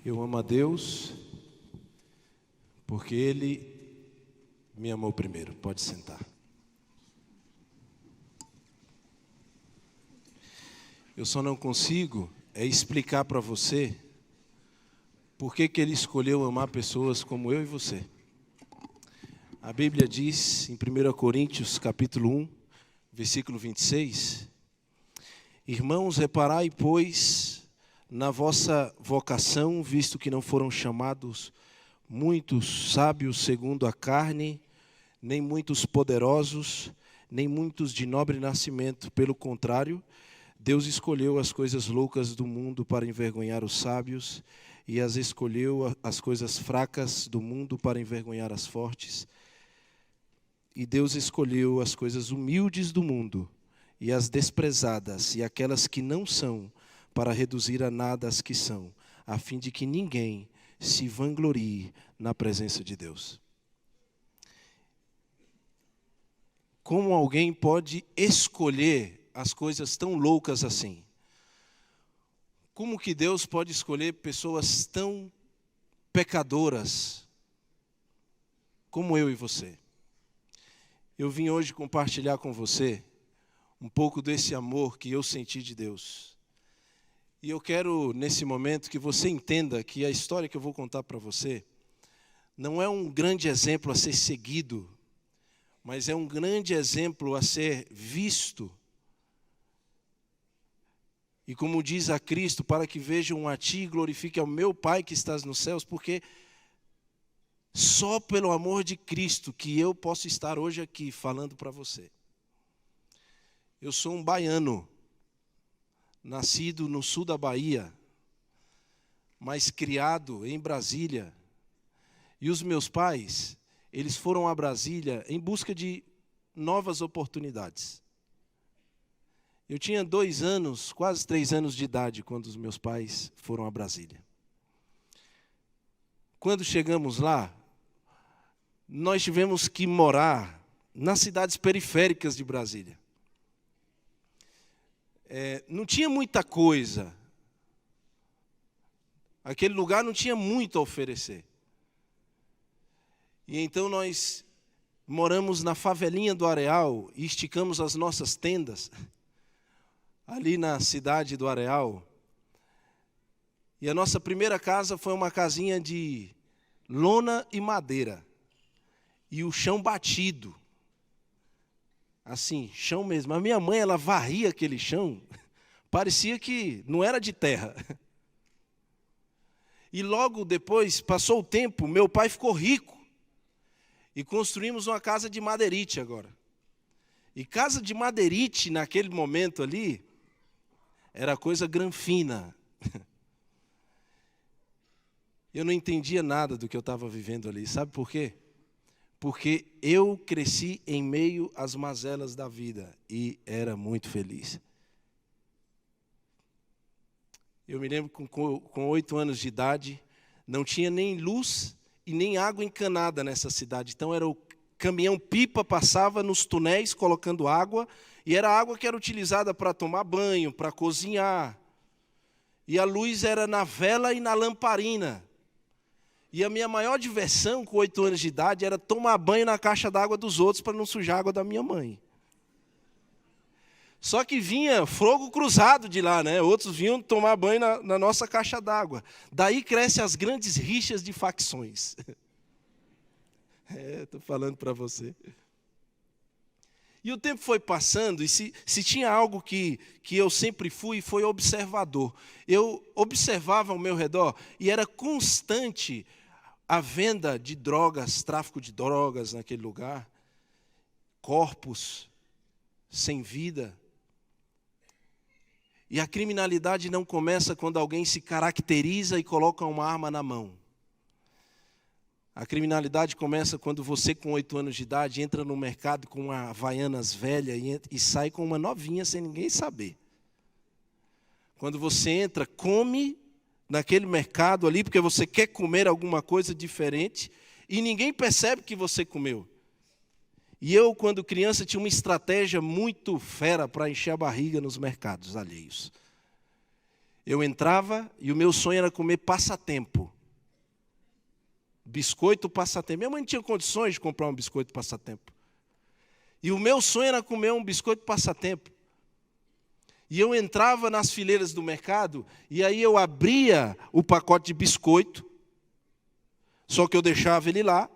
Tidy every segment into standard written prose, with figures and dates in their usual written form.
Eu amo a Deus porque Ele me amou primeiro. Pode sentar. Eu só não consigo explicar para você por que Ele escolheu amar pessoas como eu e você. A Bíblia diz em 1 Coríntios capítulo 1, versículo 26, Irmãos, reparai, pois, na vossa vocação, visto que não foram chamados muitos sábios segundo a carne, nem muitos poderosos, nem muitos de nobre nascimento. Pelo contrário, Deus escolheu as coisas loucas do mundo para envergonhar os sábios, e as escolheu as coisas fracas do mundo para envergonhar as fortes. E Deus escolheu as coisas humildes do mundo, e as desprezadas, e aquelas que não são, para reduzir a nada as que são, a fim de que ninguém se vanglorie na presença de Deus. Como alguém pode escolher as coisas tão loucas assim? Como que Deus pode escolher pessoas tão pecadoras como eu e você? Eu vim hoje compartilhar com você um pouco desse amor que eu senti de Deus. E eu quero, nesse momento, que você entenda que a história que eu vou contar para você não é um grande exemplo a ser seguido, mas é um grande exemplo a ser visto. E como diz a Cristo, para que vejam a ti e glorifique ao meu Pai que estás nos céus, porque só pelo amor de Cristo que eu posso estar hoje aqui falando para você. Eu sou um baiano, nascido no sul da Bahia, mas criado em Brasília. E os meus pais, eles foram a Brasília em busca de novas oportunidades. Eu tinha 2 anos, quase 3 anos de idade, quando os meus pais foram a Brasília. Quando chegamos lá, nós tivemos que morar nas cidades periféricas de Brasília. Não tinha muita coisa. Aquele lugar não tinha muito a oferecer. E então nós moramos na favelinha do Areal e esticamos as nossas tendas ali na cidade do Areal. E a nossa primeira casa foi uma casinha de lona e madeira. E o chão batido. Assim, chão mesmo. A minha mãe, ela varria aquele chão, parecia que não era de terra. E logo depois, passou o tempo, meu pai ficou rico. E construímos uma casa de madeirite agora. E casa de madeirite, naquele momento ali, era coisa granfina. Eu não entendia nada do que eu estava vivendo ali. Sabe por quê? Porque eu cresci em meio às mazelas da vida e era muito feliz. Eu me lembro que com 8 anos de idade, não tinha nem luz e nem água encanada nessa cidade. Então era o caminhão-pipa, passava nos túneis colocando água, e era água que era utilizada para tomar banho, para cozinhar. E a luz era na vela e na lamparina. E a minha maior diversão com 8 anos de idade era tomar banho na caixa d'água dos outros para não sujar a água da minha mãe. Só que vinha fogo cruzado de lá, né? Outros vinham tomar banho na nossa caixa d'água. Daí crescem as grandes rixas de facções. Estou falando para você. E o tempo foi passando, e se tinha algo que eu sempre fui, foi observador. Eu observava ao meu redor e era constante a venda de drogas, tráfico de drogas naquele lugar, corpos sem vida. E a criminalidade não começa quando alguém se caracteriza e coloca uma arma na mão. A criminalidade começa quando você, com 8 anos de idade, entra no mercado com uma Havaianas velha e sai com uma novinha sem ninguém saber. Quando você entra, come naquele mercado ali, porque você quer comer alguma coisa diferente, e ninguém percebe que você comeu. E eu, quando criança, tinha uma estratégia muito fera para encher a barriga nos mercados alheios. Eu entrava e o meu sonho era comer passatempo. Biscoito passatempo. Minha mãe não tinha condições de comprar um biscoito passatempo. E o meu sonho era comer um biscoito passatempo. E eu entrava nas fileiras do mercado, e aí eu abria o pacote de biscoito, só que eu deixava ele lá.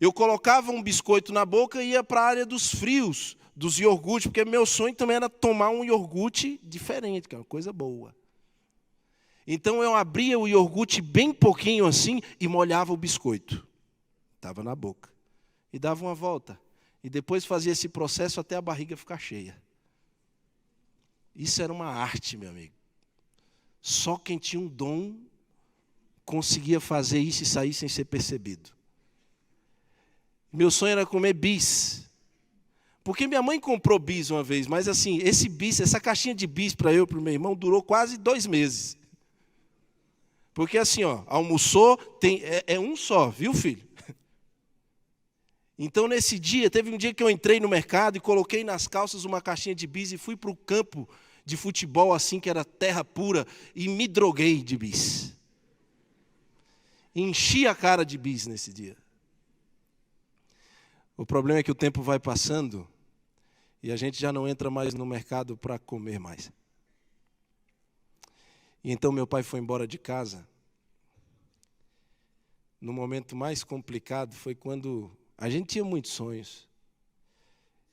Eu colocava um biscoito na boca e ia para a área dos frios, dos iogurtes, porque meu sonho também era tomar um iogurte diferente, que é uma coisa boa. Então eu abria o iogurte bem pouquinho assim e molhava o biscoito. Estava na boca. E dava uma volta. E depois fazia esse processo até a barriga ficar cheia. Isso era uma arte, meu amigo. Só quem tinha um dom conseguia fazer isso e sair sem ser percebido. Meu sonho era comer bis. Porque minha mãe comprou bis uma vez, mas assim, esse bis, essa caixinha de bis para eu e para o meu irmão durou quase 2 meses. Porque assim, ó, almoçou, é um só, viu, filho? Então, nesse dia, teve um dia que eu entrei no mercado e coloquei nas calças uma caixinha de bis e fui para o campo de futebol, assim, que era terra pura, e me droguei de bis. Enchi a cara de bis nesse dia. O problema é que o tempo vai passando e a gente já não entra mais no mercado para comer mais. E então meu pai foi embora de casa. No momento mais complicado foi quando a gente tinha muitos sonhos.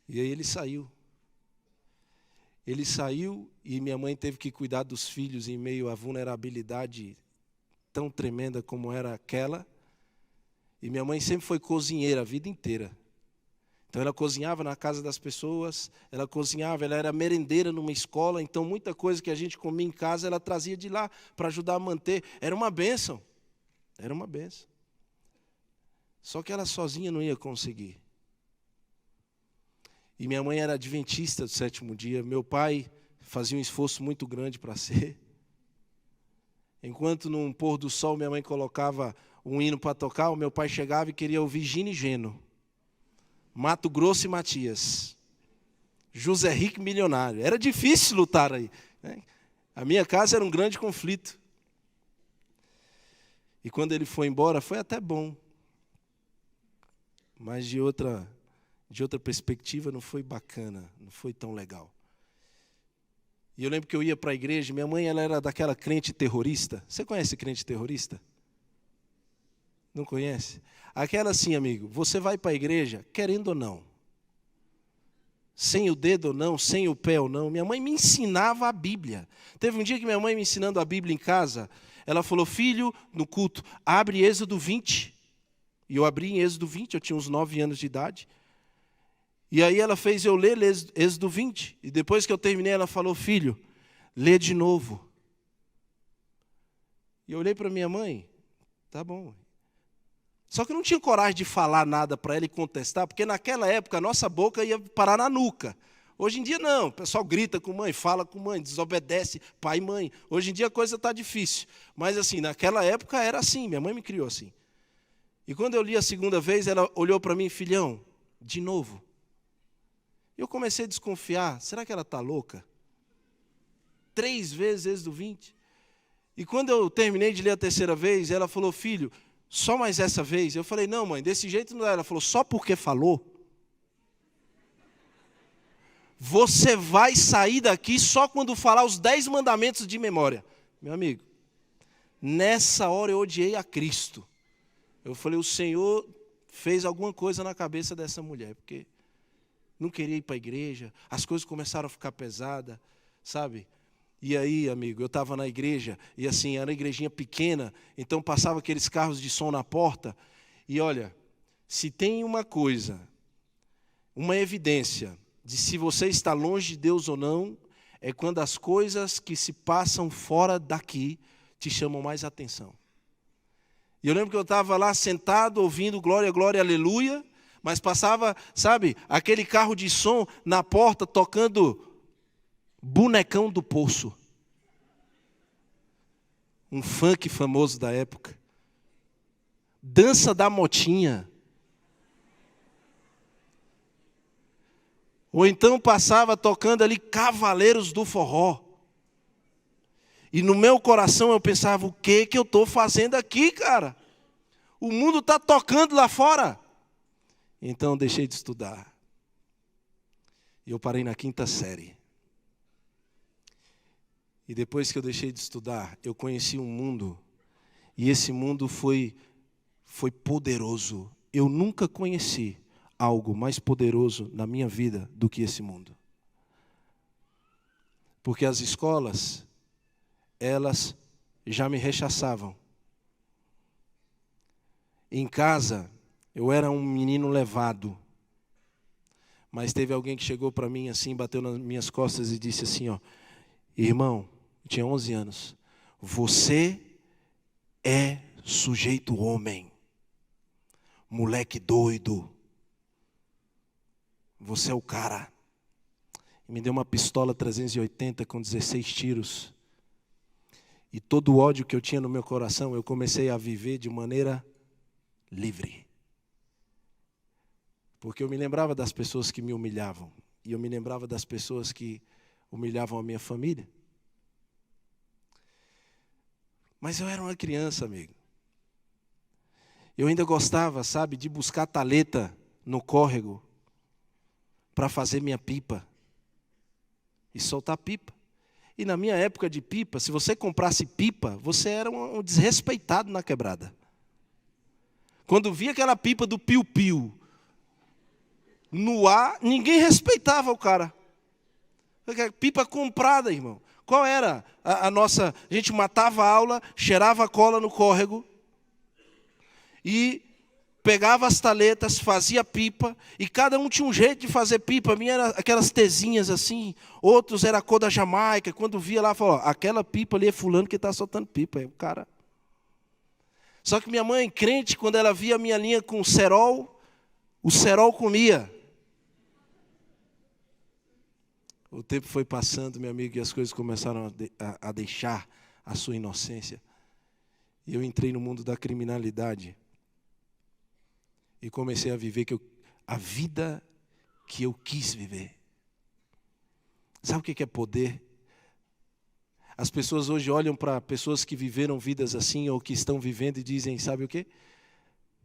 E aí ele saiu. Ele saiu e minha mãe teve que cuidar dos filhos em meio à vulnerabilidade tão tremenda como era aquela. E minha mãe sempre foi cozinheira a vida inteira. Então ela cozinhava na casa das pessoas, ela era merendeira numa escola, então muita coisa que a gente comia em casa ela trazia de lá para ajudar a manter. Era uma bênção. Era uma bênção. Só que ela sozinha não ia conseguir. E minha mãe era adventista do 7º dia, meu pai fazia um esforço muito grande para ser. Enquanto num pôr do sol minha mãe colocava um hino para tocar, o meu pai chegava e queria ouvir Gino e Geno, Mato Grosso e Matias, José Rico Milionário. Era difícil lutar aí, né? A minha casa era um grande conflito. E quando ele foi embora, foi até bom. Mas de outra perspectiva não foi bacana, não foi tão legal. E eu lembro que eu ia para a igreja, minha mãe ela era daquela crente terrorista. Você conhece crente terrorista? Não conhece? Aquela assim, amigo, você vai para a igreja, querendo ou não. Sem o dedo ou não, sem o pé ou não. Minha mãe me ensinava a Bíblia. Teve um dia que minha mãe me ensinando a Bíblia em casa, ela falou, filho, no culto, abre Êxodo 20. E eu abri em Êxodo 20, eu tinha uns 9 anos de idade. E aí ela fez eu ler Êxodo 20. E depois que eu terminei, ela falou, filho, lê de novo. E eu olhei para minha mãe, tá bom. Só que eu não tinha coragem de falar nada para ela e contestar, porque naquela época a nossa boca ia parar na nuca. Hoje em dia não, o pessoal grita com mãe, fala com mãe, desobedece pai e mãe. Hoje em dia a coisa está difícil. Mas assim, naquela época era assim, minha mãe me criou assim. E quando eu li a segunda vez, ela olhou para mim, filhão, de novo. Eu comecei a desconfiar, será que ela está louca? 3 vezes Êxodo 20. E quando eu terminei de ler a terceira vez, ela falou, filho, só mais essa vez? Eu falei, não mãe, desse jeito não dá. Ela falou, só porque falou? Você vai sair daqui só quando falar os 10 mandamentos de memória. Meu amigo, nessa hora eu odiei a Cristo. Eu falei, o Senhor fez alguma coisa na cabeça dessa mulher, porque não queria ir para a igreja, as coisas começaram a ficar pesadas, sabe? E aí, amigo, eu estava na igreja, e assim, era uma igrejinha pequena, então passava aqueles carros de som na porta, e olha, se tem uma coisa, uma evidência de se você está longe de Deus ou não, é quando as coisas que se passam fora daqui te chamam mais atenção. E eu lembro que eu estava lá sentado, ouvindo glória, glória, aleluia, mas passava, sabe, aquele carro de som na porta tocando Bonecão do Poço. Um funk famoso da época. Dança da Motinha. Ou então passava tocando ali Cavaleiros do Forró. E no meu coração eu pensava, o que eu estou fazendo aqui, cara? O mundo está tocando lá fora. Então eu deixei de estudar. E eu parei na 5ª série. E depois que eu deixei de estudar, eu conheci um mundo. E esse mundo foi poderoso. Eu nunca conheci algo mais poderoso na minha vida do que esse mundo. Porque as escolas, elas já me rechaçavam. Em casa, eu era um menino levado. Mas teve alguém que chegou para mim assim, bateu nas minhas costas e disse assim, ó, irmão, eu tinha 11 anos, você é sujeito homem, moleque doido, você é o cara. E me deu uma pistola 380 com 16 tiros. E todo o ódio que eu tinha no meu coração, eu comecei a viver de maneira livre. Porque eu me lembrava das pessoas que me humilhavam. E eu me lembrava das pessoas que humilhavam a minha família. Mas eu era uma criança, amigo. Eu ainda gostava, sabe, de buscar taleta no córrego para fazer minha pipa e soltar pipa. E na minha época de pipa, se você comprasse pipa, você era um desrespeitado na quebrada. Quando via aquela pipa do piu-piu no ar, ninguém respeitava o cara. Pipa comprada, irmão. Qual era a nossa... A gente matava a aula, cheirava a cola no córrego e pegava as taletas, fazia pipa, e cada um tinha um jeito de fazer pipa. A minha era aquelas tesinhas assim, outros era a cor da Jamaica. Quando via lá, falava, aquela pipa ali é fulano que está soltando pipa. Aí o cara... Só que minha mãe, crente, quando ela via a minha linha com cerol, o cerol comia. O tempo foi passando, meu amigo, e as coisas começaram a deixar a sua inocência. E eu entrei no mundo da criminalidade. E comecei a viver a vida que eu quis viver. Sabe o que é poder? As pessoas hoje olham para pessoas que viveram vidas assim ou que estão vivendo e dizem, sabe o quê?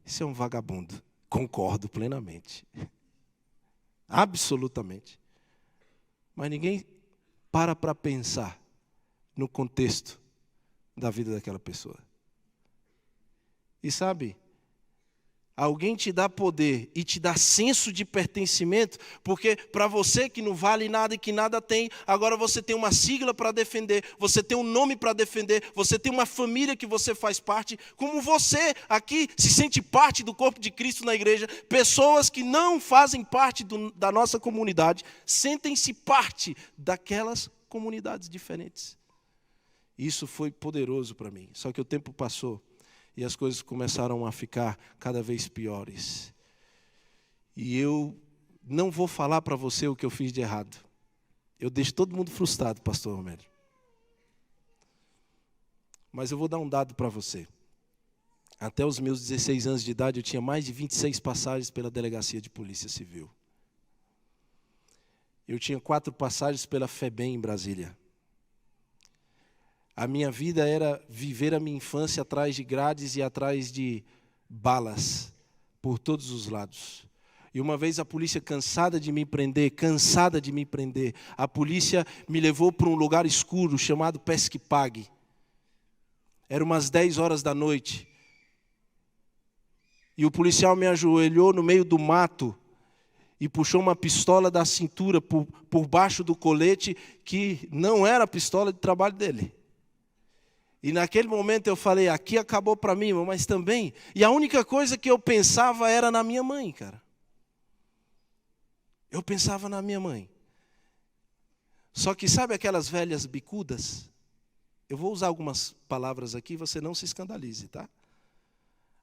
Isso é um vagabundo. Concordo plenamente. Absolutamente. Mas ninguém para pensar no contexto da vida daquela pessoa. E sabe, alguém te dá poder e te dá senso de pertencimento, porque para você que não vale nada e que nada tem, agora você tem uma sigla para defender, você tem um nome para defender, você tem uma família que você faz parte, como você aqui se sente parte do corpo de Cristo na igreja, pessoas que não fazem parte da nossa comunidade, sentem-se parte daquelas comunidades diferentes. Isso foi poderoso para mim, só que o tempo passou. E as coisas começaram a ficar cada vez piores. E eu não vou falar para você o que eu fiz de errado. Eu deixo todo mundo frustrado, pastor Romero. Mas eu vou dar um dado para você. Até os meus 16 anos de idade, eu tinha mais de 26 passagens pela Delegacia de Polícia Civil. Eu tinha 4 passagens pela FEBEM em Brasília. A minha vida era viver a minha infância atrás de grades e atrás de balas, por todos os lados. E uma vez a polícia, cansada de me prender, a polícia me levou para um lugar escuro chamado Pesque Pague. Era umas 10 horas da noite. E o policial me ajoelhou no meio do mato e puxou uma pistola da cintura por baixo do colete, que não era a pistola de trabalho dele. E naquele momento eu falei, aqui acabou para mim, mas também... E a única coisa que eu pensava era na minha mãe, cara. Eu pensava na minha mãe. Só que sabe aquelas velhas bicudas? Eu vou usar algumas palavras aqui, você não se escandalize, tá?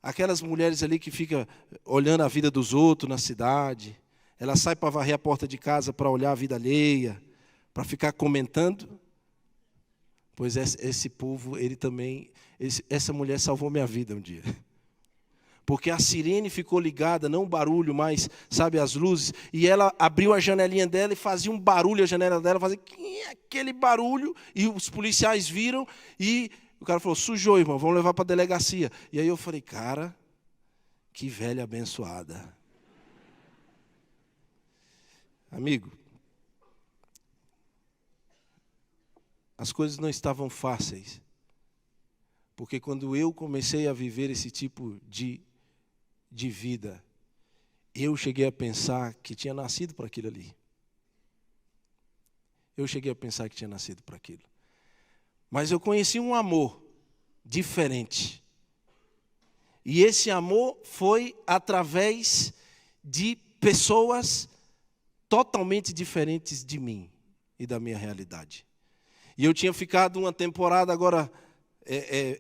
Aquelas mulheres ali que ficam olhando a vida dos outros na cidade. Ela sai para varrer a porta de casa para olhar a vida alheia, para ficar comentando... Pois esse povo, ele também... Essa mulher salvou minha vida um dia. porque a sirene ficou ligada, não o barulho, mas, sabe, as luzes, e ela abriu a janelinha dela e fazia um barulho, a janela dela fazia aquele barulho, e os policiais viram, e o cara falou, sujou, irmão, vamos levar para a delegacia. E aí eu falei, cara, que velha abençoada. Amigo, as coisas não estavam fáceis, porque quando eu comecei a viver esse tipo de vida, eu cheguei a pensar que tinha nascido para aquilo ali. Eu cheguei a pensar que tinha nascido para aquilo. Mas eu conheci um amor diferente. E esse amor foi através de pessoas totalmente diferentes de mim e da minha realidade. E eu tinha ficado uma temporada agora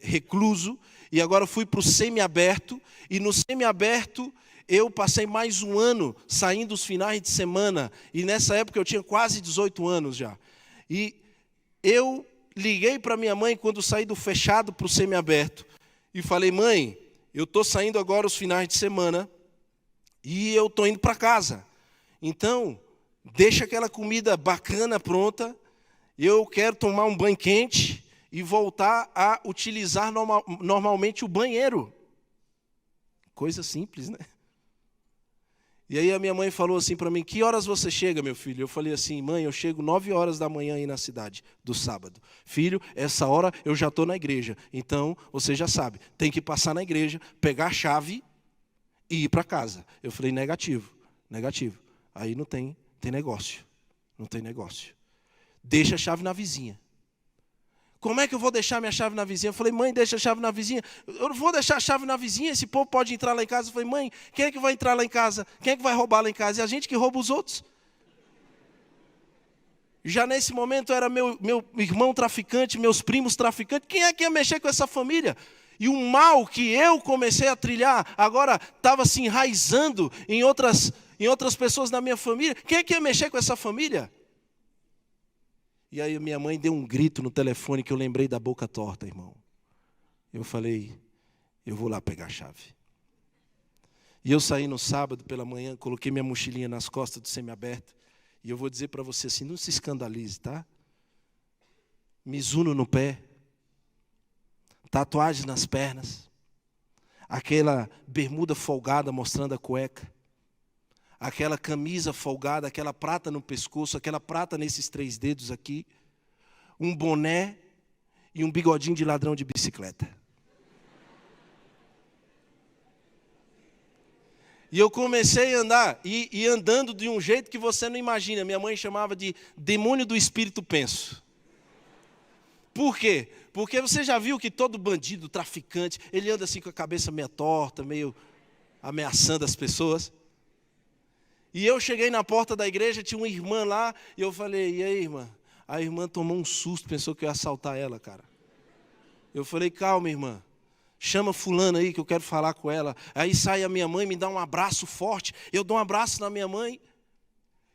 recluso, e agora fui para o semiaberto, e no semiaberto eu passei mais um ano saindo os finais de semana, e nessa época eu tinha quase 18 anos já. E eu liguei para minha mãe quando saí do fechado para o semiaberto, e falei, mãe, eu estou saindo agora os finais de semana, e eu estou indo para casa. Então, deixa aquela comida bacana pronta, eu quero tomar um banho quente e voltar a utilizar normalmente o banheiro. Coisa simples, né? E aí a minha mãe falou assim para mim, que horas você chega, meu filho? Eu falei assim, mãe, eu chego 9 horas da manhã aí na cidade, do sábado. Filho, essa hora eu já estou na igreja. Então, você já sabe, tem que passar na igreja, pegar a chave e ir para casa. Eu falei, negativo. Aí não tem negócio. Não tem negócio. Deixa a chave na vizinha. Como é que eu vou deixar minha chave na vizinha? Eu falei, mãe, deixa a chave na vizinha. Eu não vou deixar a chave na vizinha, esse povo pode entrar lá em casa. Eu falei, mãe, quem é que vai entrar lá em casa? Quem é que vai roubar lá em casa? É a gente que rouba os outros. Já nesse momento era meu irmão traficante, meus primos traficantes. Quem é que ia mexer com essa família? E o mal que eu comecei a trilhar, agora estava se enraizando em outras pessoas da minha família. Quem é que ia mexer com essa família? E aí minha mãe deu um grito no telefone que eu lembrei da boca torta, irmão. Eu falei, eu vou lá pegar a chave. E eu saí no sábado pela manhã, coloquei minha mochilinha nas costas do semiaberto. E eu vou dizer para você assim, não se escandalize, tá? Mizuno no pé, tatuagens nas pernas, aquela bermuda folgada mostrando a cueca, aquela camisa folgada, aquela prata no pescoço, aquela prata nesses 3 dedos aqui, um boné e um bigodinho de ladrão de bicicleta. E eu comecei a andar, e andando de um jeito que você não imagina. Minha mãe chamava de demônio do espírito penso. Por quê? Porque você já viu que todo bandido, traficante, ele anda assim com a cabeça meio torta, meio ameaçando as pessoas. E eu cheguei na porta da igreja, tinha uma irmã lá, e eu falei, e aí, irmã? A irmã tomou um susto, pensou que eu ia assaltar ela, cara. Eu falei, calma, irmã, chama fulana aí que eu quero falar com ela. Aí sai a minha mãe, me dá um abraço forte, eu dou um abraço na minha mãe,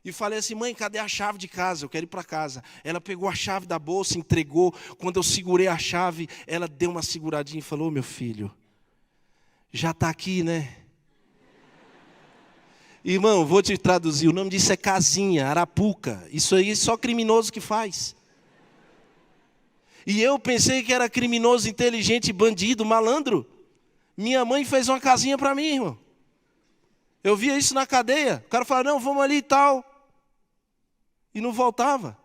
e falei assim, mãe, cadê a chave de casa? Eu quero ir para casa. Ela pegou a chave da bolsa, entregou. Quando eu segurei a chave, ela deu uma seguradinha e falou, meu filho, já está aqui, né? Irmão, vou te traduzir, o nome disso é casinha, arapuca. Isso aí só criminoso que faz. E eu pensei que era criminoso, inteligente, bandido, malandro. Minha mãe fez uma casinha para mim, irmão. Eu via isso na cadeia. O cara falava, não, vamos ali e tal. E não voltava.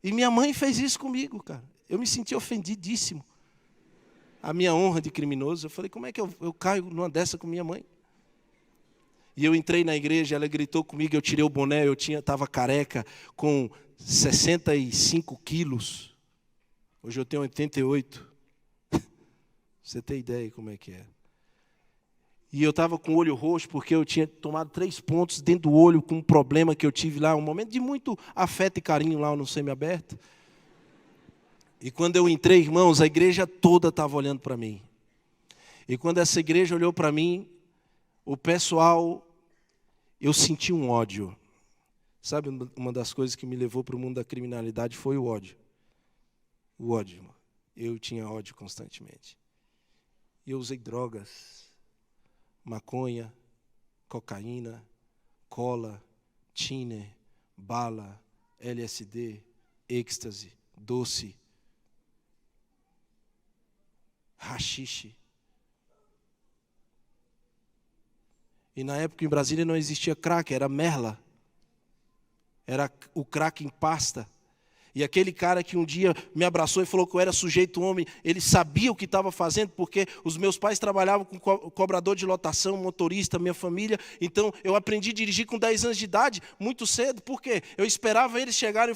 E minha mãe fez isso comigo, cara. Eu me senti ofendidíssimo. A minha honra de criminoso. Eu falei, como é que eu caio numa dessa com minha mãe? E eu entrei na igreja, ela gritou comigo, eu tirei o boné, eu estava careca, com 65 quilos. Hoje eu tenho 88. Você tem ideia como é que é. E eu estava com o olho roxo, porque eu tinha tomado 3 pontos dentro do olho, com um problema que eu tive lá, um momento de muito afeto e carinho lá no semiaberto. E quando eu entrei, irmãos, a igreja toda estava olhando para mim. E quando essa igreja olhou para mim, o pessoal, eu senti um ódio. Sabe, uma das coisas que me levou para o mundo da criminalidade foi o ódio. O ódio, irmão. Eu tinha ódio constantemente. E eu usei drogas. maconha, cocaína, cola, tiner, bala, LSD, êxtase, doce, haxixe. E na época em Brasília não existia crack, era merla. Era o crack em pasta. E aquele cara que um dia me abraçou e falou que eu era sujeito homem, ele sabia o que estava fazendo, porque os meus pais trabalhavam com cobrador de lotação, motorista, minha família. Então, eu aprendi a dirigir com 10 anos de idade, muito cedo. Por quê? Eu esperava eles chegarem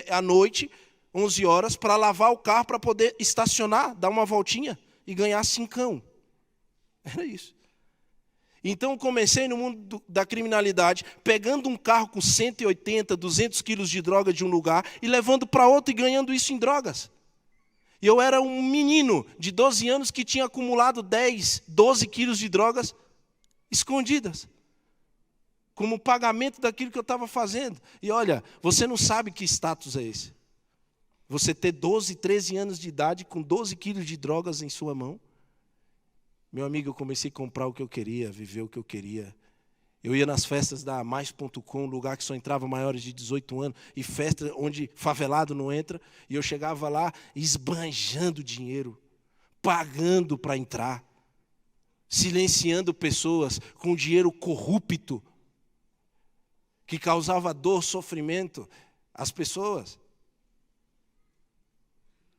à noite, 11 horas, para lavar o carro, para poder estacionar, dar uma voltinha e ganhar 5. Era isso. Então, comecei no mundo da criminalidade, pegando um carro com 180, 200 quilos de droga de um lugar e levando para outro e ganhando isso em drogas. E eu era um menino de 12 anos que tinha acumulado 10, 12 quilos de drogas escondidas, como pagamento daquilo que eu estava fazendo. E olha, você não sabe que status é esse. Você ter 12, 13 anos de idade com 12 quilos de drogas em sua mão. Meu amigo, eu comecei a comprar o que eu queria, viver o que eu queria. Eu ia nas festas da Mais.com, lugar que só entrava maiores de 18 anos, e festa onde favelado não entra, e eu chegava lá esbanjando dinheiro, pagando para entrar, silenciando pessoas com dinheiro corrupto, que causava dor, sofrimento às pessoas.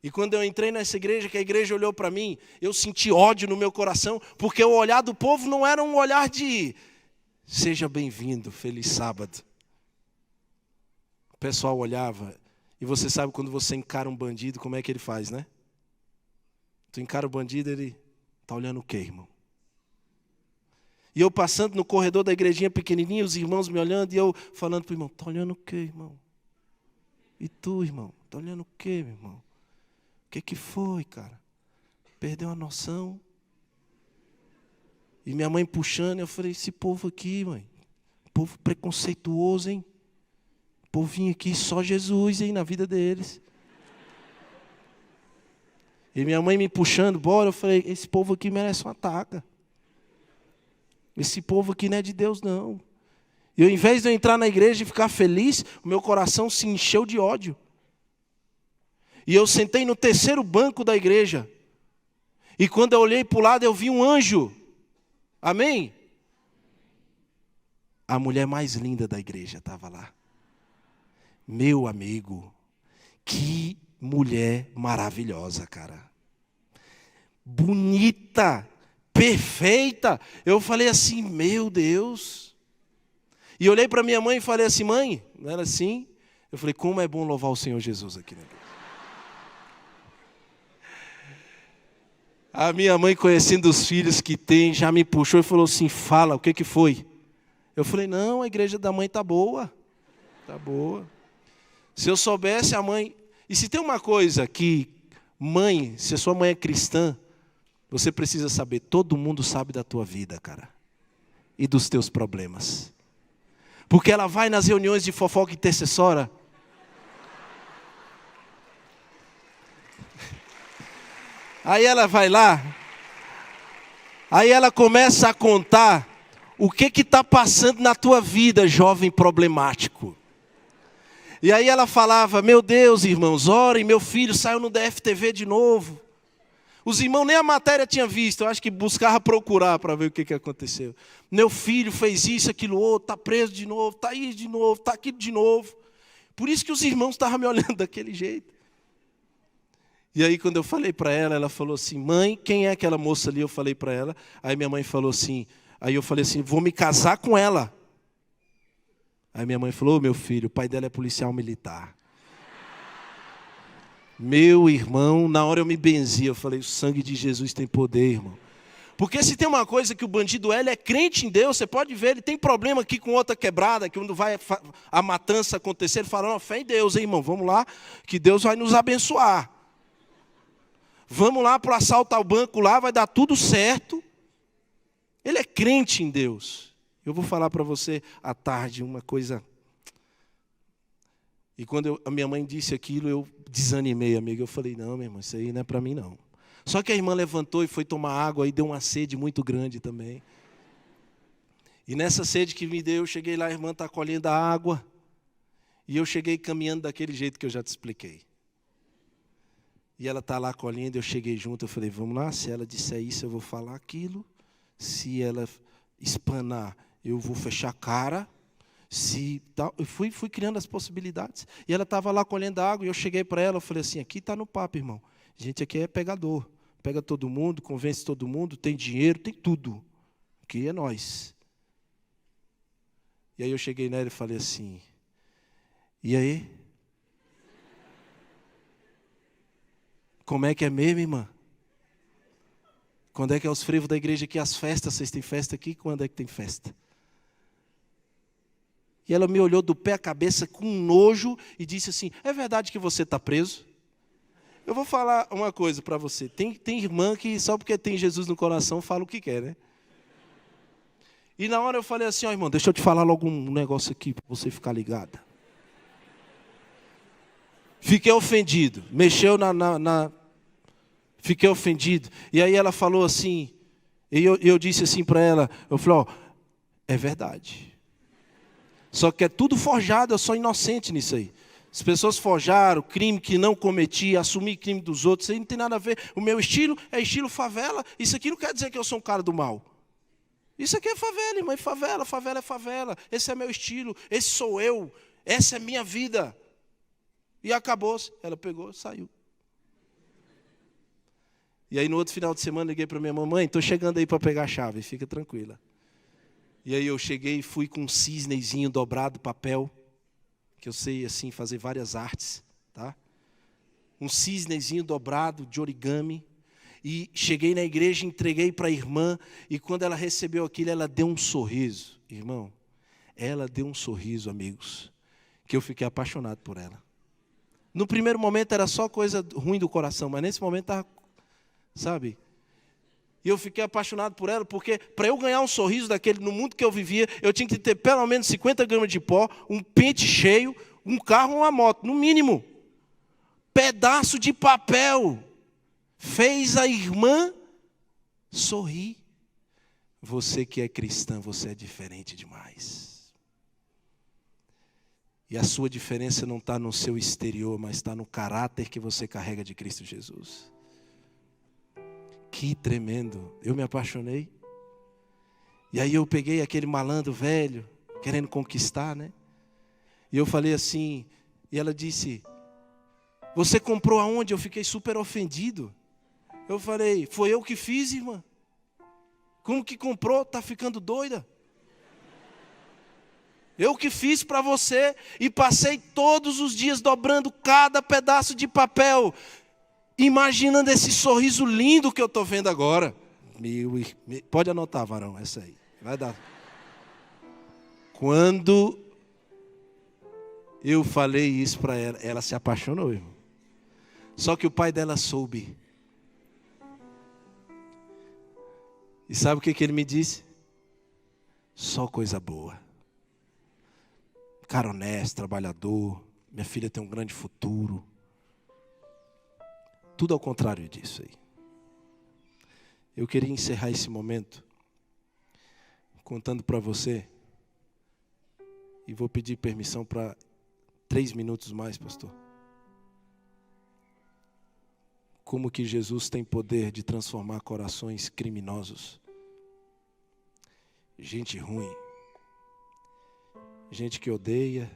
E quando eu entrei nessa igreja, que a igreja olhou para mim, eu senti ódio no meu coração, porque o olhar do povo não era um olhar de seja bem-vindo, feliz sábado. O pessoal olhava, e você sabe quando você encara um bandido, como é que ele faz, né? Tu encara o bandido, ele está olhando o quê, irmão? E eu passando no corredor da igrejinha pequenininha, os irmãos me olhando, e eu falando para o irmão, está olhando o quê, irmão? E tu, irmão, está olhando o quê, meu irmão? O que foi, cara? Perdeu a noção? E minha mãe puxando, eu falei, esse povo aqui, mãe, povo preconceituoso, hein? Povinho aqui, só Jesus, hein, na vida deles. E minha mãe me puxando, bora, eu falei, esse povo aqui merece uma taca. Esse povo aqui não é de Deus, não. E ao invés de eu entrar na igreja e ficar feliz, o meu coração se encheu de ódio. E eu sentei no terceiro banco da igreja. E quando eu olhei para o lado, eu vi um anjo. Amém? A mulher mais linda da igreja estava lá. Meu amigo, que mulher maravilhosa, cara. Bonita, perfeita. Eu falei assim, meu Deus. E olhei para minha mãe e falei assim, mãe, não era assim? Eu falei, como é bom louvar o Senhor Jesus aqui na igreja. A minha mãe, conhecendo os filhos que tem, já me puxou e falou assim, fala, o que foi? Eu falei, não, a igreja da mãe está boa. Está boa. Se eu soubesse a mãe... E se tem uma coisa que, mãe, se a sua mãe é cristã, você precisa saber, todo mundo sabe da tua vida, cara. E dos teus problemas. Porque ela vai nas reuniões de fofoca intercessora... Aí ela vai lá, aí ela começa a contar o que está passando na tua vida, jovem problemático. E aí ela falava, meu Deus, irmãos, orem, meu filho saiu no DFTV de novo. Os irmãos nem a matéria tinham visto, eu acho que buscava procurar para ver o que aconteceu. Meu filho fez isso, aquilo outro, está preso de novo, está aí de novo, está aqui de novo. Por isso que os irmãos estavam me olhando daquele jeito. E aí quando eu falei para ela, ela falou assim, mãe, quem é aquela moça ali? Eu falei para ela, aí minha mãe falou assim, aí eu falei assim, vou me casar com ela. Aí minha mãe falou, meu filho, o pai dela é policial militar. Meu irmão, na hora eu me benzi, eu falei, o sangue de Jesus tem poder, irmão. Porque se tem uma coisa que o bandido ele é crente em Deus, você pode ver, ele tem problema aqui com outra quebrada, que quando vai a matança acontecer, ele fala, não, fé em Deus, hein, irmão, vamos lá, que Deus vai nos abençoar. Vamos lá para o assalto ao banco lá, vai dar tudo certo. Ele é crente em Deus. Eu vou falar para você à tarde uma coisa. E quando a minha mãe disse aquilo, eu desanimei, amigo. Eu falei, não, minha irmã, isso aí não é para mim, não. Só que a irmã levantou e foi tomar água e deu uma sede muito grande também. E nessa sede que me deu, eu cheguei lá, a irmã está colhendo a água. E eu cheguei caminhando daquele jeito que eu já te expliquei. E ela está lá colhendo, eu cheguei junto, eu falei, vamos lá, se ela disser isso, eu vou falar aquilo. Se ela espanar, eu vou fechar a cara. Se tal, eu fui criando as possibilidades. E ela estava lá colhendo água, e eu cheguei para ela, eu falei assim, aqui está no papo, irmão. A gente aqui é pegador. Pega todo mundo, convence todo mundo, tem dinheiro, tem tudo. Aqui é nós. E aí eu cheguei nela e falei assim, e aí? Como é que é mesmo, irmã? Quando é que é os frevos da igreja aqui, as festas? Vocês têm festa aqui? Quando é que tem festa? E ela me olhou do pé à cabeça com nojo e disse assim, é verdade que você está preso? Eu vou falar uma coisa para você. Tem irmã que só porque tem Jesus no coração fala o que quer, né? E na hora eu falei assim, ó irmão, deixa eu te falar logo um negócio aqui para você ficar ligada. Fiquei ofendido. Mexeu Fiquei ofendido. E aí ela falou assim, e eu disse assim para ela, eu falei, ó, é verdade. Só que é tudo forjado, eu sou inocente nisso aí. As pessoas forjaram crime que não cometi, assumir crime dos outros, isso aí não tem nada a ver. O meu estilo é estilo favela, isso aqui não quer dizer que eu sou um cara do mal. Isso aqui é favela, irmã, favela é favela. Esse é meu estilo, esse sou eu, essa é minha vida. E acabou-se. Ela pegou e saiu. E aí no outro final de semana liguei para minha mamãe, estou chegando aí para pegar a chave, fica tranquila. E aí eu cheguei e fui com um cisnezinho dobrado, papel, que eu sei assim fazer várias artes, tá? Um cisnezinho dobrado de origami. E cheguei na igreja, entreguei para a irmã, e quando ela recebeu aquilo, ela deu um sorriso. Irmão, ela deu um sorriso, amigos, que eu fiquei apaixonado por ela. No primeiro momento era só coisa ruim do coração, mas nesse momento estava, sabe? E eu fiquei apaixonado por ela, porque para eu ganhar um sorriso daquele, no mundo que eu vivia, eu tinha que ter pelo menos 50 gramas de pó, um pente cheio, um carro ou uma moto, no mínimo. Pedaço de papel. Fez a irmã sorrir. Você que é cristã, você é diferente demais. E a sua diferença não está no seu exterior, mas está no caráter que você carrega de Cristo Jesus. Que tremendo. Eu me apaixonei. E aí eu peguei aquele malandro velho, querendo conquistar, né? E eu falei assim, e ela disse, você comprou aonde? Eu fiquei super ofendido. Eu falei, foi eu que fiz, irmã. Como que comprou? Está ficando doida? Eu que fiz para você e passei todos os dias dobrando cada pedaço de papel, imaginando esse sorriso lindo que eu estou vendo agora. Pode anotar, varão, essa aí. Vai dar. Quando eu falei isso para ela, ela se apaixonou, irmão. Só que o pai dela soube. E sabe o que ele me disse? Só coisa boa. Cara honesto, trabalhador. Minha filha tem um grande futuro. Tudo ao contrário disso aí. Eu queria encerrar esse momento contando para você. E vou pedir permissão para 3 minutos mais, pastor. Como que Jesus tem poder de transformar corações criminosos. Gente ruim. Gente que odeia.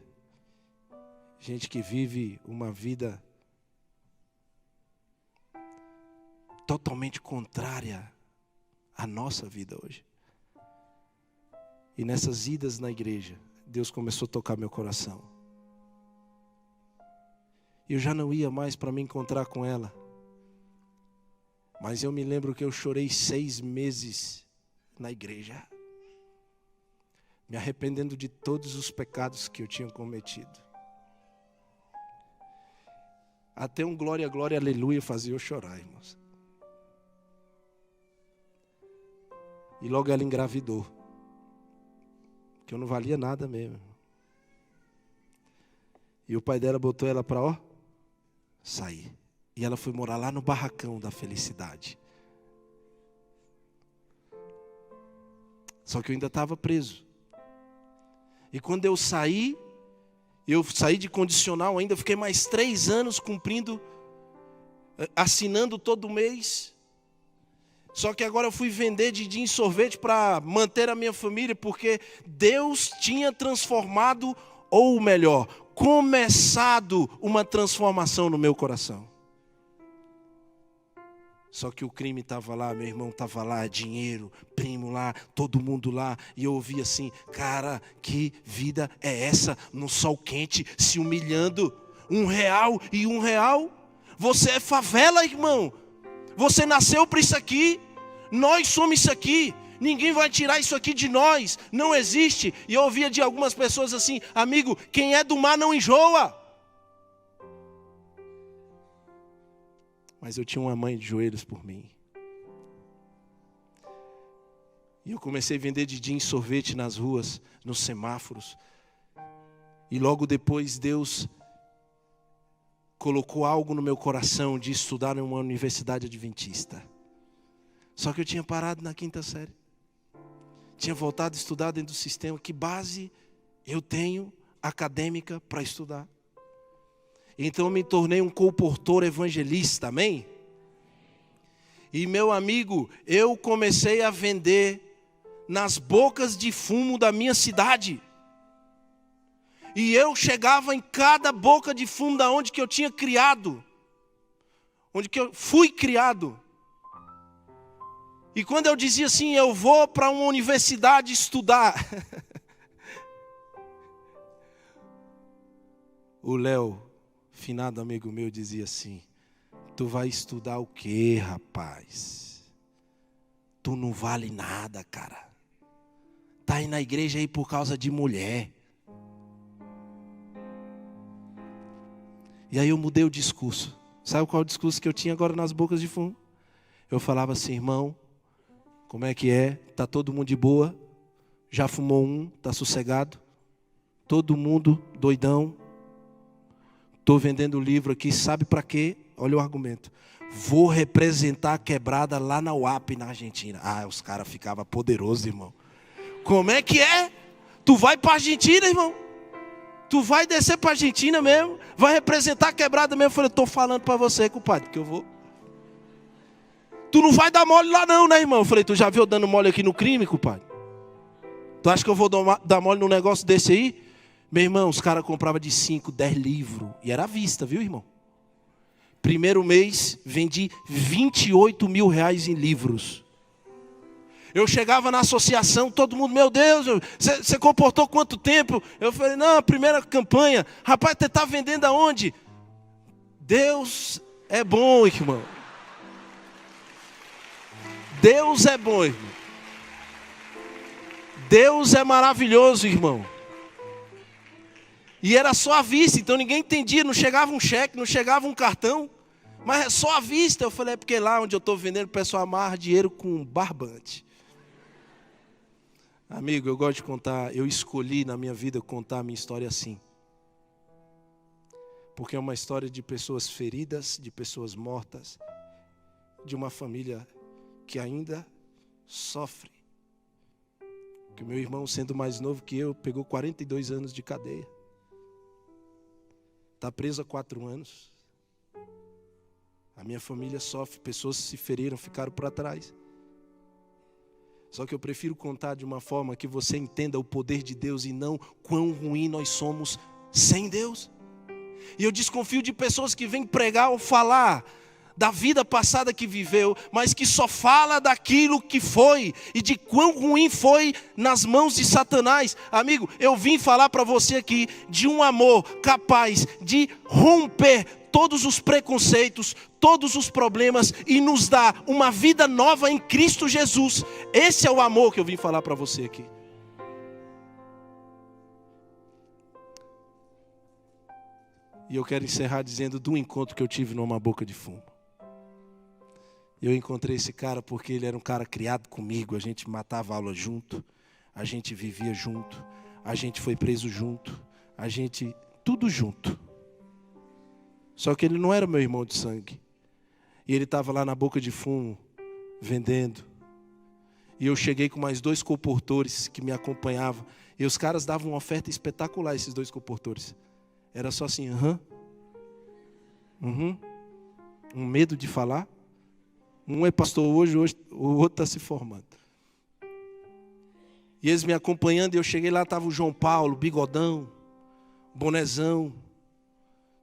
Gente que vive uma vida totalmente contrária à nossa vida hoje. E nessas idas na igreja, Deus começou a tocar meu coração. Eu já não ia mais para me encontrar com ela. Mas eu me lembro que eu chorei 6 meses na igreja, me arrependendo de todos os pecados que eu tinha cometido. Até um glória, glória, aleluia fazia eu chorar, irmãos. E logo ela engravidou, que eu não valia nada mesmo. E o pai dela botou ela para, sair. E ela foi morar lá no barracão da felicidade. Só que eu ainda estava preso. E quando eu saí de condicional ainda, fiquei mais 3 anos cumprindo, assinando todo mês. Só que agora eu fui vender din-din em sorvete para manter a minha família, porque Deus tinha transformado, ou melhor, começado uma transformação no meu coração. Só que o crime estava lá, meu irmão estava lá, dinheiro, primo lá, todo mundo lá. E eu ouvi assim, cara, que vida é essa? No sol quente, se humilhando, R$1 e R$1. Você é favela, irmão. Você nasceu para isso aqui. Nós somos isso aqui. Ninguém vai tirar isso aqui de nós. Não existe. E eu ouvia de algumas pessoas assim, amigo, quem é do mar não enjoa. Mas eu tinha uma mãe de joelhos por mim. E eu comecei a vender din-din sorvete nas ruas, nos semáforos. E logo depois Deus colocou algo no meu coração de estudar em uma universidade adventista. Só que eu tinha parado na 5ª série. Tinha voltado a estudar dentro do sistema. Que base eu tenho acadêmica para estudar? Então eu me tornei um colportor evangelista, amém? E meu amigo, eu comecei a vender nas bocas de fumo da minha cidade. E eu chegava em cada boca de fumo da onde que eu tinha criado. Onde que eu fui criado. E quando eu dizia assim, eu vou para uma universidade estudar. O Léo, finado amigo meu, dizia assim, tu vai estudar o quê, rapaz? Tu não vale nada, cara. Tá aí na igreja aí por causa de mulher. E aí eu mudei o discurso. Sabe qual é o discurso que eu tinha agora nas bocas de fumo? Eu falava assim, irmão, como é que é? Tá todo mundo de boa? Já fumou um? Tá sossegado? Todo mundo doidão? Estou vendendo livro aqui, sabe para quê? Olha o argumento. Vou representar a quebrada lá na UAP, na Argentina. Ah, os caras ficavam poderosos, irmão. Como é que é? Tu vai para a Argentina, irmão? Tu vai descer para a Argentina mesmo? Vai representar a quebrada mesmo? Eu falei, estou falando para você, compadre, que eu vou. Tu não vai dar mole lá não, né, irmão? Eu falei, tu já viu eu dando mole aqui no crime, compadre? Tu acha que eu vou dar mole num negócio desse aí? Meu irmão, os caras compravam de 5, 10 livros. E era à vista, viu, irmão? Primeiro mês, vendi R$28 mil em livros. Eu chegava na associação, todo mundo, meu Deus, você comportou quanto tempo? Eu falei, não, a primeira campanha. Rapaz, você está vendendo aonde? Deus é bom, irmão. Deus é bom, irmão. Deus é maravilhoso, irmão. E era só à vista, então ninguém entendia, não chegava um cheque, não chegava um cartão, mas é só à vista. Eu falei, é porque lá onde eu estou vendendo, o pessoal amarra dinheiro com barbante. Amigo, eu gosto de contar, eu escolhi na minha vida contar a minha história assim. Porque é uma história de pessoas feridas, de pessoas mortas, de uma família que ainda sofre. Que meu irmão, sendo mais novo que eu, pegou 42 anos de cadeia. Está preso há 4 anos. A minha família sofre, pessoas se feriram, ficaram para trás. Só que eu prefiro contar de uma forma que você entenda o poder de Deus e não quão ruim nós somos sem Deus. E eu desconfio de pessoas que vêm pregar ou falar da vida passada que viveu, mas que só fala daquilo que foi e de quão ruim foi nas mãos de Satanás. Amigo, eu vim falar para você aqui de um amor capaz de romper todos os preconceitos, todos os problemas e nos dar uma vida nova em Cristo Jesus. Esse é o amor que eu vim falar para você aqui. E eu quero encerrar dizendo do encontro que eu tive numa boca de fumo. Eu encontrei esse cara porque ele era um cara criado comigo. A gente matava aula junto, a gente vivia junto, a gente foi preso junto, a gente, tudo junto. Só que ele não era meu irmão de sangue. E ele estava lá na boca de fumo, vendendo. E eu cheguei com mais 2 comportores que me acompanhavam. E os caras davam uma oferta espetacular, esses 2 comportores. Era só assim, um medo de falar. Um é pastor hoje o outro está se formando. E eles me acompanhando, e eu cheguei lá, estava o João Paulo, bigodão, bonezão,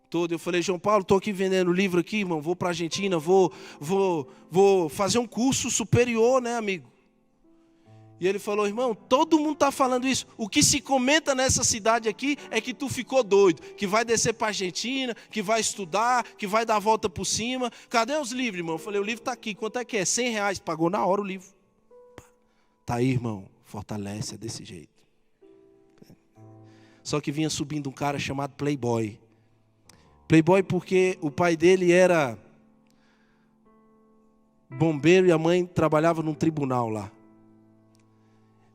todo. Eu falei, João Paulo, estou aqui vendendo livro aqui, irmão, vou para a Argentina, vou fazer um curso superior, né, amigo? E ele falou, irmão, todo mundo está falando isso. O que se comenta nessa cidade aqui é que tu ficou doido, que vai descer para a Argentina, que vai estudar, que vai dar a volta por cima. Cadê os livros, irmão? Eu falei, o livro está aqui, quanto é que é? R$100, pagou na hora o livro. Tá aí, irmão, fortalece, é desse jeito. Só que vinha subindo um cara chamado Playboy. Playboy porque o pai dele era bombeiro e a mãe trabalhava num tribunal lá.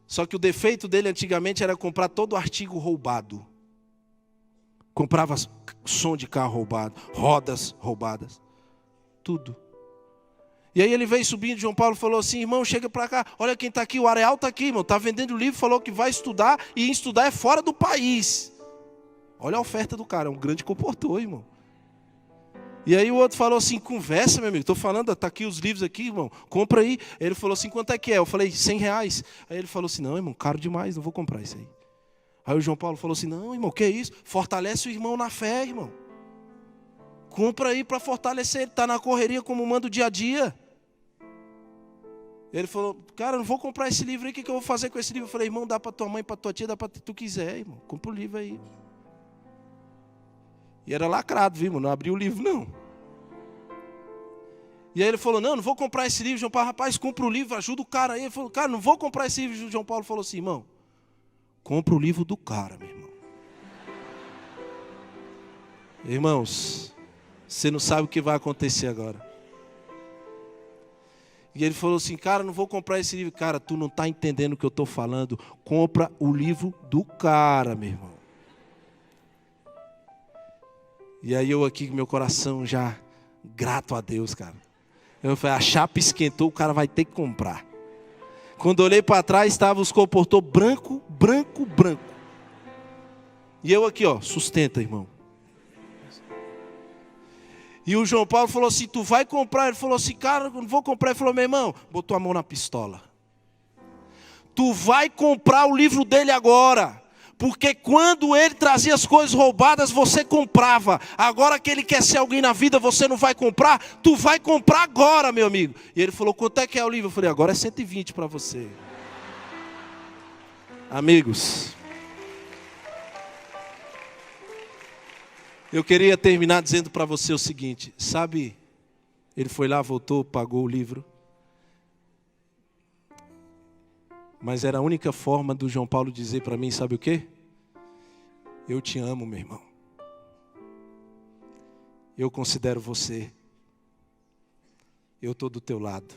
Só que o defeito dele antigamente era comprar todo artigo roubado. Comprava som de carro roubado, rodas roubadas, tudo. E aí ele veio subindo, João Paulo falou assim, irmão, chega para cá, olha quem está aqui, o Areal está aqui, irmão, está vendendo o livro, falou que vai estudar, e estudar é fora do país. Olha a oferta do cara, é um grande comportor, irmão. E aí o outro falou assim, conversa, meu amigo, estou falando, está aqui os livros aqui, irmão, compra aí. Ele falou assim, quanto é que é? Eu falei, R$100. Aí ele falou assim, não, irmão, caro demais, não vou comprar isso aí. Aí o João Paulo falou assim, não, irmão, que é isso? Fortalece o irmão na fé, irmão. Compra aí para fortalecer, ele está na correria como manda o dia a dia. Ele falou, cara, não vou comprar esse livro aí, o que eu vou fazer com esse livro? Eu falei, irmão, dá para tua mãe, para tua tia, dá para tu quiser, irmão, compra o livro aí. E era lacrado, viu, irmão? Não abriu o livro, não. E aí ele falou, não vou comprar esse livro. João Paulo, rapaz, compra o livro, ajuda o cara aí. Ele falou, cara, não vou comprar esse livro. João Paulo falou assim, irmão, compra o livro do cara, meu irmão. Irmãos, você não sabe o que vai acontecer agora. E ele falou assim, cara, não vou comprar esse livro. Cara, tu não está entendendo o que eu estou falando. Compra o livro do cara, meu irmão. E aí eu aqui, meu coração já grato a Deus, cara. Eu falei, a chapa esquentou, o cara vai ter que comprar. Quando eu olhei para trás, estavam os comportores branco. E eu aqui, ó, sustenta, irmão. E o João Paulo falou assim, tu vai comprar? Ele falou assim, cara, eu não vou comprar. Ele falou, meu irmão, botou a mão na pistola. Tu vai comprar o livro dele agora. Porque quando ele trazia as coisas roubadas, você comprava. Agora que ele quer ser alguém na vida, você não vai comprar? Tu vai comprar agora, meu amigo. E ele falou, quanto é que é o livro? Eu falei, agora é 120 para você. Amigos, eu queria terminar dizendo para você o seguinte, sabe, ele foi lá, voltou, pagou o livro. Mas era a única forma do João Paulo dizer para mim, sabe o quê? Eu te amo, meu irmão. Eu considero você. Eu estou do teu lado.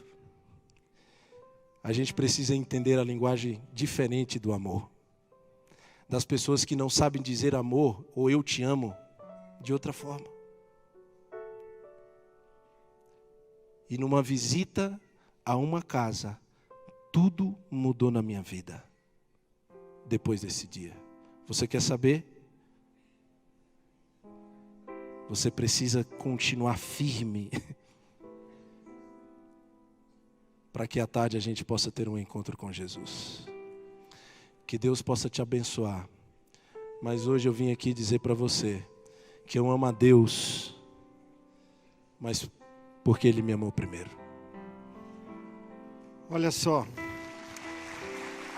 A gente precisa entender a linguagem diferente do amor. Das pessoas que não sabem dizer amor ou eu te amo de outra forma. E numa visita a uma casa, tudo mudou na minha vida, depois desse dia. Você quer saber? Você precisa continuar firme, para que à tarde a gente possa ter um encontro com Jesus. Que Deus possa te abençoar. Mas hoje eu vim aqui dizer para você, que eu amo a Deus, mas porque Ele me amou primeiro. Olha só,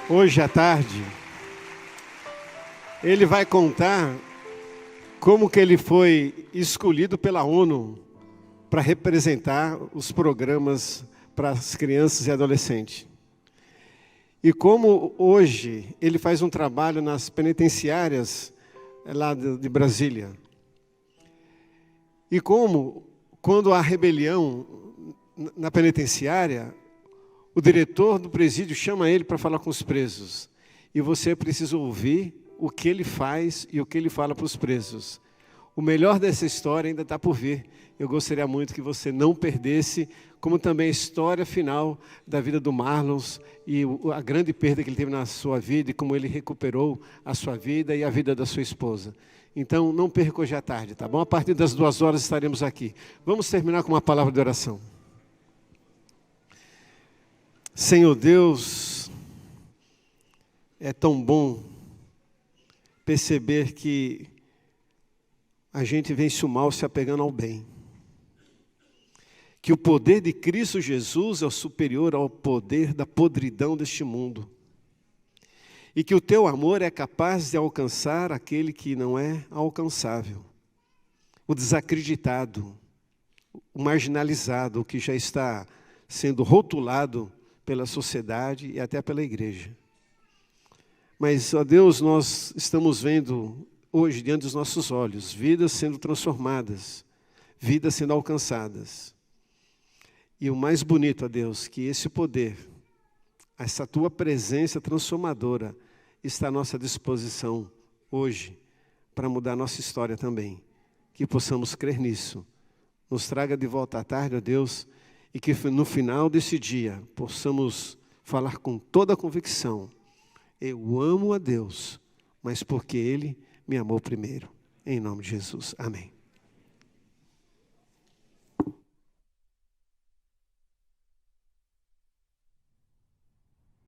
hoje à tarde, ele vai contar como que ele foi escolhido pela ONU para representar os programas para as crianças e adolescentes. E como hoje ele faz um trabalho nas penitenciárias lá de Brasília. E como, quando há rebelião na penitenciária, o diretor do presídio chama ele para falar com os presos. E você precisa ouvir o que ele faz e o que ele fala para os presos. O melhor dessa história ainda está por vir. Eu gostaria muito que você não perdesse, como também a história final da vida do Marlons e a grande perda que ele teve na sua vida e como ele recuperou a sua vida e a vida da sua esposa. Então, não perca hoje à tarde, tá bom? A partir das 2 horas estaremos aqui. Vamos terminar com uma palavra de oração. Senhor Deus, é tão bom perceber que a gente vence o mal se apegando ao bem. Que o poder de Cristo Jesus é o superior ao poder da podridão deste mundo. E que o teu amor é capaz de alcançar aquele que não é alcançável. O desacreditado, o marginalizado, o que já está sendo rotulado pela sociedade e até pela igreja. Mas, ó Deus, nós estamos vendo hoje, diante dos nossos olhos, vidas sendo transformadas, vidas sendo alcançadas. E o mais bonito, ó Deus, que esse poder, essa tua presença transformadora está à nossa disposição hoje para mudar a nossa história também. Que possamos crer nisso. Nos traga de volta à tarde, ó Deus, e que no final desse dia possamos falar com toda a convicção: eu amo a Deus, mas porque Ele me amou primeiro. Em nome de Jesus. Amém.